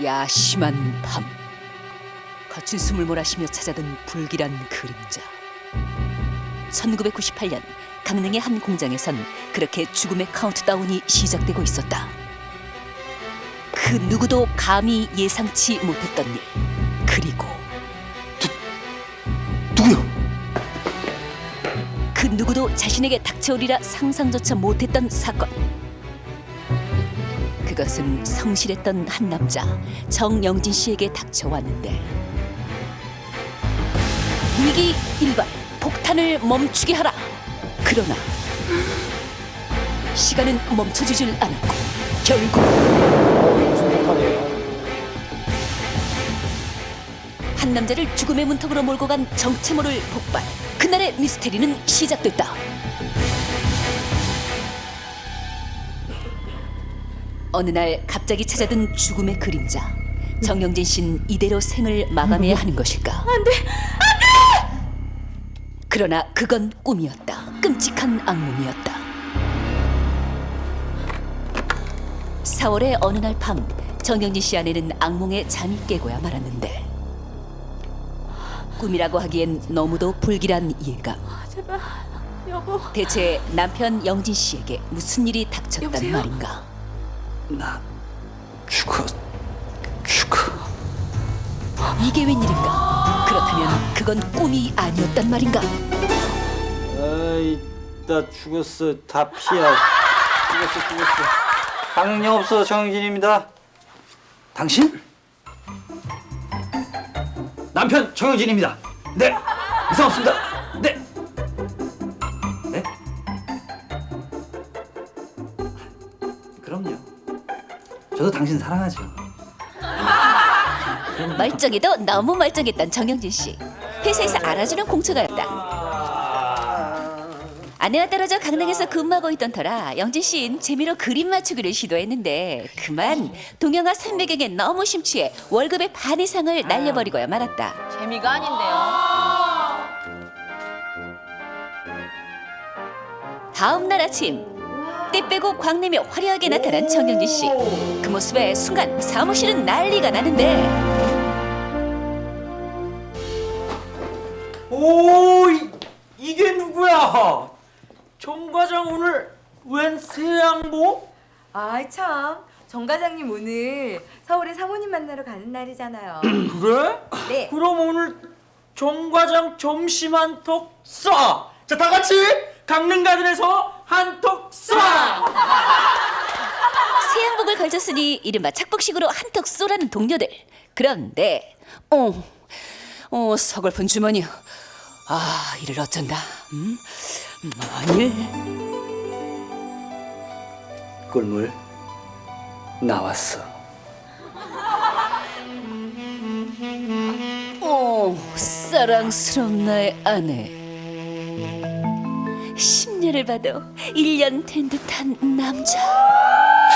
야심한 밤, 거친 숨을 몰아쉬며 찾아든 불길한 그림자. 1998년 강릉의 한 공장에선 그렇게 죽음의 카운트다운이 시작되고 있었다. 그 누구도 감히 예상치 못했던 일, 그리고 누구요? 그 누구도 자신에게 닥쳐오리라 상상조차 못했던 사건. 그것은 성실했던 한 남자 정영진 씨에게 닥쳐왔는데, 위기 일발, 폭탄을 멈추게 하라. 그러나 시간은 멈춰주질 않았고 결국 무슨 폭탄이에요? 한 남자를 죽음의 문턱으로 몰고 간 정체모를 폭발. 그날의 미스테리는 시작됐다. 어느 날 갑자기 찾아든 죽음의 그림자. 정영진 씨는 이대로 생을 마감해야 하는 것일까? 안 돼! 그러나 그건 꿈이었다. 끔찍한 악몽이었다. 4월의 어느 날 밤, 정영진 씨 아내는 악몽에 잠이 깨고야 말았는데, 꿈이라고 하기엔 너무도 불길한 예감. 제발 여보. 대체 남편 영진 씨에게 무슨 일이 닥쳤단 여보세요? 말인가? 나 죽어. 이게 웬일인가? 그렇다면 그건 꿈이 아니었단 말인가? 에이, 나 죽었어. 다 피야. 죽었어. 강릉역 없어. 정영진입니다. 당신? 남편 정영진입니다. 네, 이상 없습니다. 네. 네? 그럼요. 저도 당신 사랑하죠. 멀쩡해도 너무 멀쩡했던 정영진 씨. 회사에서 알아주는 공처가였다. 아내와 떨어져 강릉에서 근무하고 있던 터라 영진 씨는 재미로 그림 맞추기를 시도했는데 그만 동영아 300에게 너무 심취해 월급의 반 이상을 날려버리고야 말았다. 재미가 아닌데요. 다음 날 아침, 때 빼고 광내며 화려하게 나타난 정영진 씨. 그 모습에 순간 사무실은 난리가 나는데, 오, 이게 누구야? 정 과장 오늘 웬 새 양복? 아이 참, 정 과장님 오늘 서울에 사모님 만나러 가는 날이잖아요. 그래? 네. 그럼 오늘 정 과장 점심 한턱 쏴. 자, 다 같이 강릉 가든에서 한턱 쏴. 새 양복을 걸쳤으니 이른바 착복식으로 한턱 쏘라는 동료들. 그런데 서글픈 주머니. 아, 이를 어쩐다. 만일 꿀물 나왔어. 사랑스러운 나의 아내. 10년을 봐도 1년 된 듯한 남자.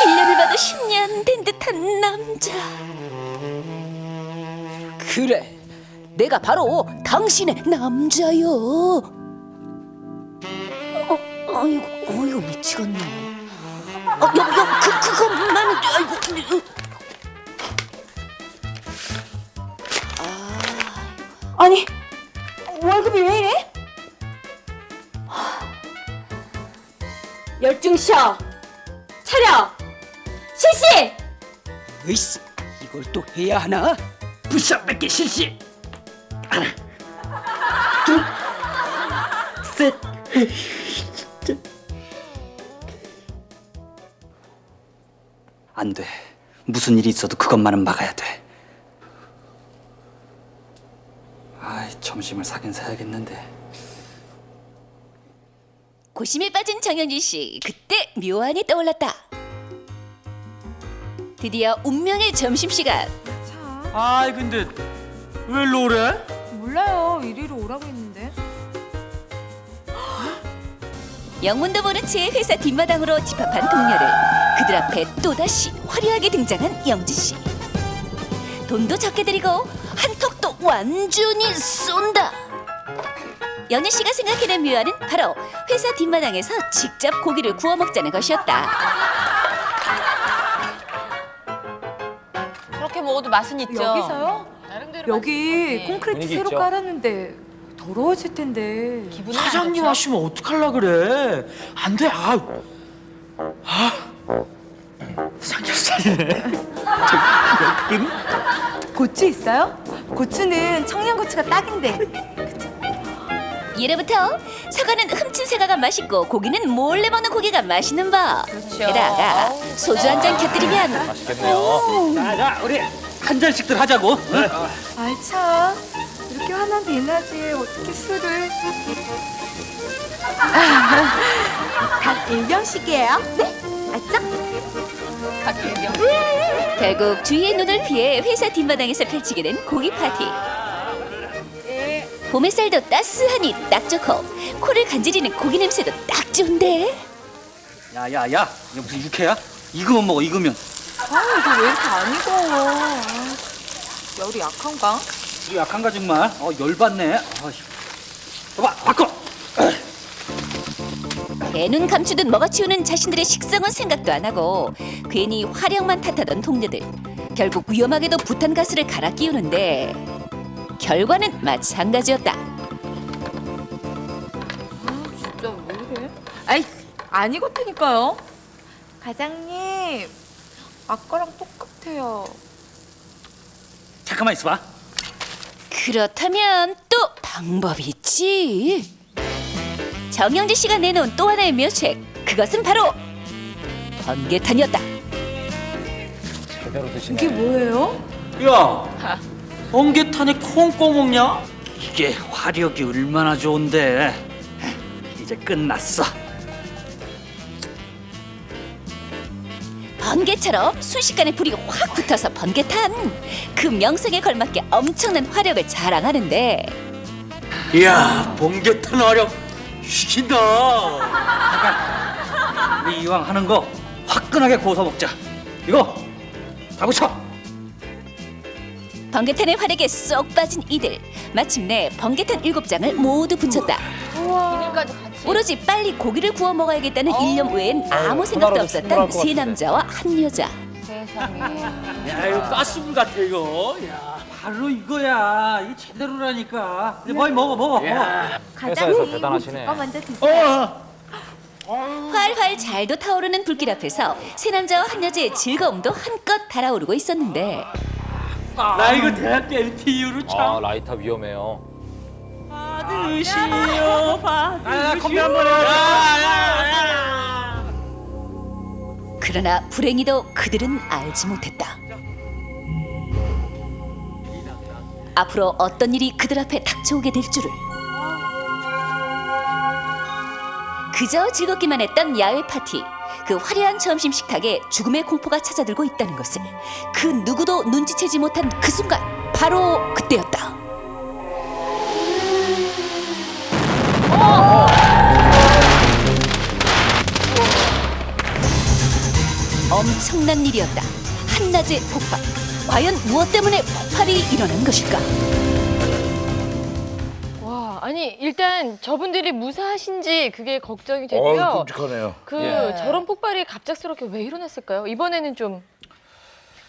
1년을 봐도 10년 된 듯한 남자. 그래, 내가 바로 당신의 남자요. 어이구 미치겠네. 그것만은 아이고. 아니, 월급이 왜 이래? 열중 쉬어. 차려. 실시. 으이씨, 이걸 또 해야 하나? 부샷 100개 실시. 하나, 둘, 셋. 안 돼. 무슨 일이 있어도 그것만은 막아야 돼. 아이, 점심을 사긴 사야겠는데. 고심에 빠진 정영진 씨. 그때 묘안이 떠올랐다. 드디어 운명의 점심시간. 아이, 근데 왜 일로 오래? 몰라요. 이리로 오라고 했는데. 영문도 모른 채 회사 뒷마당으로 집합한 동료를 그들 앞에 또다시 화려하게 등장한 영진 씨. 돈도 적게 들이고 한턱도 완전히 쏜다. 영진 씨가 생각해낸 묘안은 바로 회사 뒷마당에서 직접 고기를 구워 먹자는 것이었다. 그렇게 뭐 먹어도 맛은 있죠. 여기서요? 나름대로 여기 맛있지. 콘크리트 분위기 새로 있죠. 깔았는데 더러워질 텐데. 기분은 사장님 안 좋죠? 하시면 어떡할라 그래? 안 돼. 삼겹살이네. 고추 있어요? 고추는 청양고추가 딱인데. 예로부터 사과는 훔친 새가가 맛있고 고기는 몰래 먹는 고기가 맛있는 법. 그렇죠. 게다가 소주 한 잔 곁들이면 맛있겠네요. 자, 우리 한 잔씩들 하자고. 응? 알차. 이렇게 화난 대낮에 어떻게 술을? 각 1병씩이에요. 네? 알죠? 결국 주위의 눈을 피해 회사 뒷마당에서 펼치게 된 고기 파티. 봄 햇살도 따스하니 딱 좋고 코를 간지리는 고기 냄새도 딱 좋은데. 야야야, 이거 무슨 육회야? 익으면 먹어, 익으면. 아, 이거 왜 이렇게 안 익어? 열이 약한가? 이거 약한가 정말. 열받네. 봐봐, 바꿔. 대눈 감추듯 먹어치우는 자신들의 식성은 생각도 안 하고 괜히 화력만 탓하던 동료들. 결국 위험하게도 부탄가스를 갈아 끼우는데 결과는 마찬가지였다. 진짜 왜 이래? 아이, 안 익었다니까요. 과장님, 아까랑 똑같아요. 잠깐만 있어봐. 그렇다면 또 방법이 있지. 정영지 씨가 내놓은 또 하나의 묘책, 그것은 바로 번개탄이었다. 제대로 드시네. 이게 뭐예요? 야, 번개탄에 콩 꺼먹냐? 이게 화력이 얼마나 좋은데. 이제 끝났어. 번개처럼 순식간에 불이 확 붙어서 번개탄. 그 명성에 걸맞게 엄청난 화력을 자랑하는데 이야, 번개탄 화력 죽인다. 우리 이왕 하는 거 화끈하게 구워서 먹자. 이거 다 붙여. 번개탄의 화력에 쏙 빠진 이들. 마침내 번개탄 7장을 모두 붙였다. 비닐까지 같이. 오로지 빨리 고기를 구워 먹어야겠다는 일념 외엔 아무 생각도 하나로 충분할 없었던 것 세 같은데. 남자와 한 여자. 세상에. 야, 이거 가스불 같아 이거. 야, 바로 이거야. 이게 제대로라니까. 이제 뭐이 먹어. 회사에서 과장님, 대단하시네. 이거 먼저 드세요. 활활 잘도 타오르는 불길 앞에서 세 남자와 한 여자의 즐거움도 한껏 달아오르고 있었는데 나 이거 대학교 MT 이후로 참. 아, 라이터 위험해요. 받으시오, 받으시오. 컴비 한번 해. 야. 그러나 불행히도 그들은 알지 못했다. 앞으로 어떤 일이 그들 앞에 닥쳐오게 될 줄을. 그저 즐겁기만 했던 야외 파티. 그 화려한 점심 식탁에 죽음의 공포가 찾아들고 있다는 것을 그 누구도 눈치채지 못한 그 순간, 바로 그때였다. 엄청난 일이었다. 한낮의 폭발. 과연 무엇 때문에 폭발이 일어난 것일까? 와, 아니 일단 저분들이 무사하신지 그게 걱정이 되고요. 끔찍하네요. 저런 폭발이 갑작스럽게 왜 일어났을까요? 이번에는 좀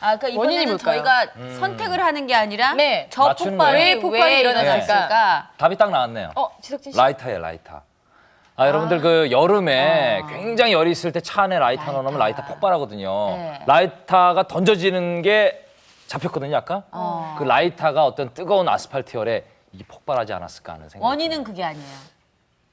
아, 그러니까 원인이 이번에는 뭘까요? 저희가 선택을 하는 게 아니라 네. 저 맞추는 폭발이 거예요. 왜 폭발이 일어났을까? 답이 딱 나왔네요. 지석진 씨. 라이터예요, 라이터. 여러분들 그 여름에 굉장히 열이 있을 때 차 안에 라이터 넣어놓으면 라이터 폭발하거든요. 네. 라이터가 던져지는 게 잡혔거든요, 아까. 그 라이터가 어떤 뜨거운 아스팔트 열에 이게 폭발하지 않았을까 하는 생각. 원인은 그게 아니에요.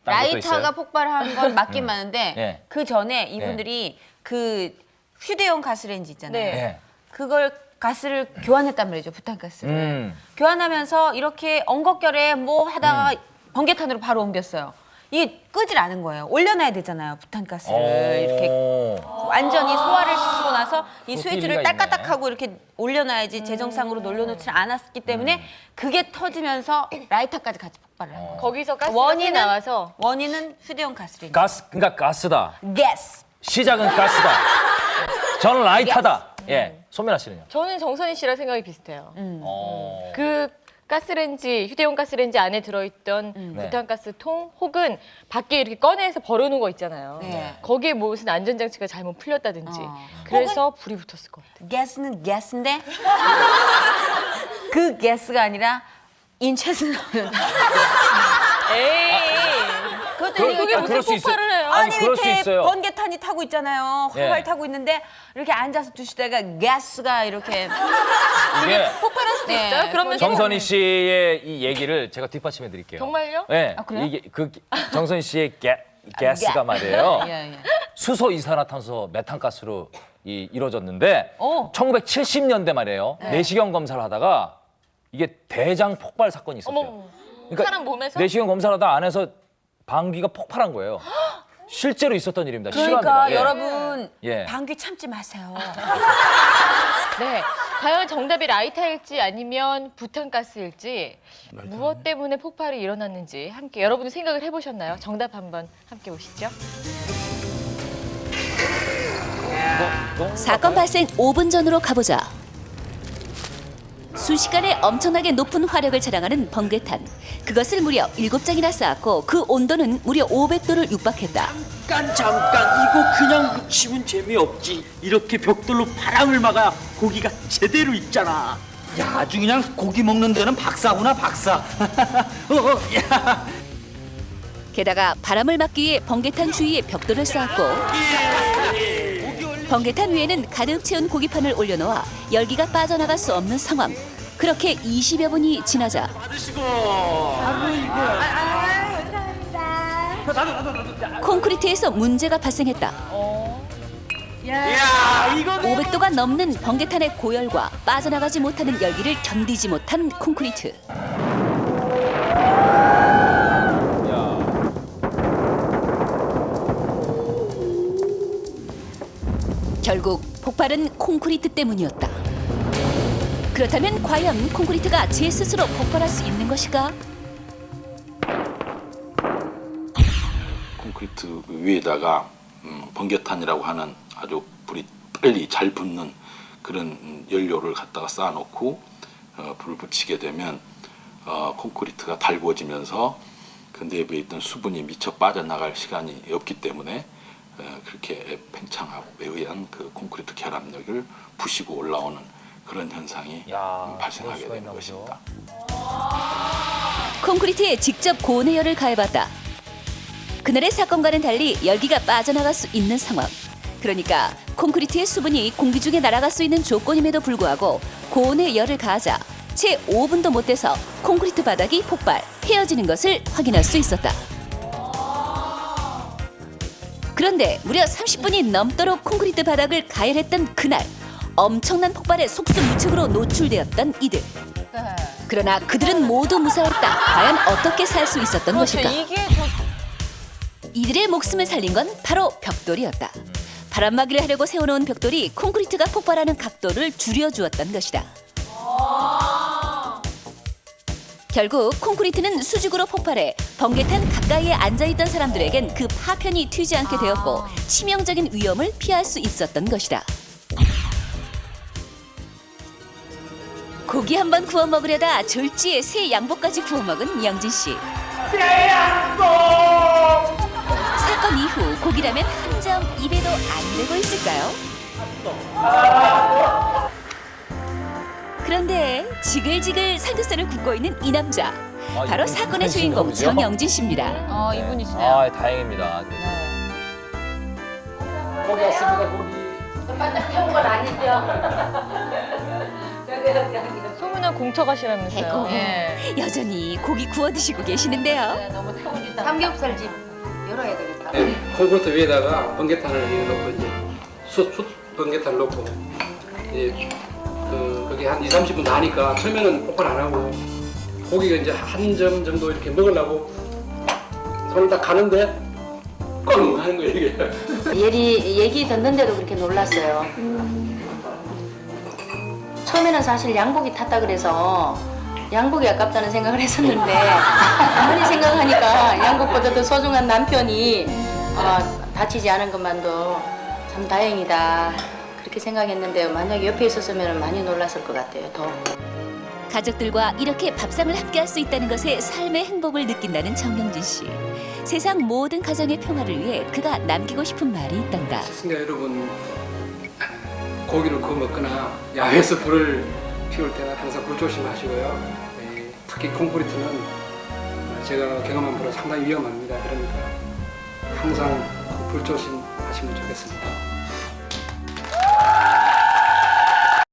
딴 것도 라이터가 있어요? 폭발한 건 맞긴 맞는데 예. 그 전에 이분들이 그 휴대용 가스레인지 있잖아요. 네. 예. 그걸 가스를 교환했단 말이죠, 부탄가스를. 교환하면서 이렇게 엉겁결에 뭐 하다가 번개탄으로 바로 옮겼어요. 이게 끄질 않은 거예요. 올려놔야 되잖아요, 부탄가스를. 이렇게 완전히 소화를 시키고 나서 이 그것도 스위치를 일리가 딸까딱하고 이렇게 올려놔야지 재정상으로 놀려놓지 않았기 때문에 그게 터지면서 라이터까지 같이 폭발을 한 거예요. 거기서 가스가 원인은 나와서 원인은 휴대용 가스레인지. 그러니까 가스다. 가스. 시작은 가스다. 저는 라이터다. 예. 소민아 씨는요? 저는 정선희 씨랑 생각이 비슷해요. 어. 그 가스레인지, 휴대용 가스레인지 안에 들어있던 네. 부탄가스 통 혹은 밖에 이렇게 꺼내서 버려놓은 거 있잖아요. 네. 거기에 무슨 안전장치가 잘못 풀렸다든지 그래서 불이 붙었을 것 같아요. 가스는 가스인데 그 가스가 아니라 인체에서 나오는 에이. 그게 무슨 그럴 수 있어요. 폭발을 해요? 아니 그럴 수 밑에 있어요. 번개탄이 타고 있잖아요. 활활 예. 타고 있는데 이렇게 앉아서 두시다가 가스가 이렇게 이게 폭발할 수도 네. 있어요? 그러면 정선희 씨의 이 얘기를 제가 뒷받침해 드릴게요. 정말요? 네. 그래요? 이게 정선희 씨의 가스가 말이에요. 예. 수소 이산화탄소 메탄가스로 이루어졌는데 오. 1970년대 말이에요. 내시경 검사를 하다가 이게 대장 폭발 사건이 있었대요. 어머, 사람 몸에서? 내시경 검사를 하다 안에서 방귀가 폭발한 거예요. 실제로 있었던 일입니다. 그러니까 실화입니다. 예. 여러분 예. 방귀 참지 마세요. 네. 과연 정답이 라이터일지 아니면 부탄가스일지 무엇 때문에 폭발이 일어났는지 함께 여러분이 생각을 해보셨나요? 정답 한번 함께 보시죠. 사건 발생 5분 전으로 가보자. 순식간에 엄청나게 높은 화력을 자랑하는 번개탄. 그것을 무려 7장이나 쌓았고 그 온도는 무려 500도를 육박했다. 잠깐 이거 그냥 묻히면 재미없지. 이렇게 벽돌로 바람을 막아 고기가 제대로 익잖아. 야, 아주 그냥 고기 먹는 데는 박사구나, 박사. 야. 게다가 바람을 막기 위해 번개탄 주위에 벽돌을 쌓았고 번개탄 위에는 가득 채운 고기판을 올려놓아 열기가 빠져나갈 수 없는 상황. 그렇게 20여 분이 지나자 감사합니다. 콘크리트에서 문제가 발생했다. 야, 이거 500도가 넘는 번개탄의 고열과 빠져나가지 못하는 열기를 견디지 못한 콘크리트. 결국 폭발은 콘크리트 때문이었다. 그렇다면 과연 콘크리트가 제 스스로 폭발할 수 있는 것일까? 콘크리트 위에다가 번개탄이라고 하는 아주 불이 빨리 잘 붙는 그런 연료를 갖다가 쌓아놓고 불을 붙이게 되면 콘크리트가 달궈지면서 그 내부에 있던 수분이 미처 빠져나갈 시간이 없기 때문에 그렇게 팽창함에 의한 그 콘크리트 결합력을 부시고 올라오는 그런 현상이 발생하게 그럴 수가 되는 있나 보죠. 것입니다. 콘크리트에 직접 고온의 가해봤다. 그날의 사건과는 달리 열기가 빠져나갈 수 있는 상황. 그러니까 콘크리트의 수분이 공기 중에 날아갈 수 있는 조건임에도 불구하고 고온의 열을 가하자 채 5분도 못 돼서 콘크리트 바닥이 폭발, 헤어지는 것을 확인할 수 있었다. 그런데 무려 30분이 넘도록 콘크리트 바닥을 가열했던 그날 엄청난 폭발에 속수무책으로 노출되었던 이들. 그러나 그들은 모두 무사했다. 과연 어떻게 살 수 있었던 것일까? 이게 이들의 목숨을 살린 건 바로 벽돌이었다. 바람막이를 하려고 세워놓은 벽돌이 콘크리트가 폭발하는 각도를 줄여주었던 것이다. 결국 콘크리트는 수직으로 폭발해 번개탄 가까이에 앉아있던 사람들에겐 그 파편이 튀지 않게 되었고 치명적인 위험을 피할 수 있었던 것이다. 고기 한번 구워 먹으려다 졸지에 새 양복까지 구워 먹은 영진 씨. 사건 이후 고기라면 한 점 입에도 안 대고 있을까요? 그런데 지글지글 삼겹살을 굽고 있는 이 남자. 바로 이분 사건의 누구신가 주인공 보죠? 정영진 씨입니다. 이분이시네요. 아, 다행입니다. 고기 왔습니다, 고기. 소문난 공처가시라면서요. 아이고, 여전히 고기 구워 드시고 계시는데요. 삼겹살집 열어야 되겠다. 콘크리트 위에다가 번개탄을 넣고 이제 숯 번개탄을 넣고 이제 그게 한 2~30분 나니까 처음에는 폭발 안 하고 고기가 이제 한 점 정도 이렇게 먹으려고 손을 딱 가는데 꽝 하는 거예요 이게. 얘기 듣는데도 그렇게 놀랐어요. 처음에는 사실 양복이 탔다 그래서 양복이 아깝다는 생각을 했었는데 아무리 생각하니까 양복보다 더 소중한 남편이 다치지 않은 것만도 참 다행이다 그렇게 생각했는데 만약에 옆에 있었으면 많이 놀랐을 것 같아요. 더. 가족들과 이렇게 밥상을 함께할 수 있다는 것에 삶의 행복을 느낀다는 정영진 씨. 세상 모든 가정의 평화를 위해 그가 남기고 싶은 말이 있단다. 시청자 여러분, 고기를 구워 먹거나 야외에서 불을 피울 때는 항상 불 조심하시고요. 특히 콘크리트는 제가 경험한 바로 상당히 위험합니다. 그러니까 항상 불 조심하시면 좋겠습니다.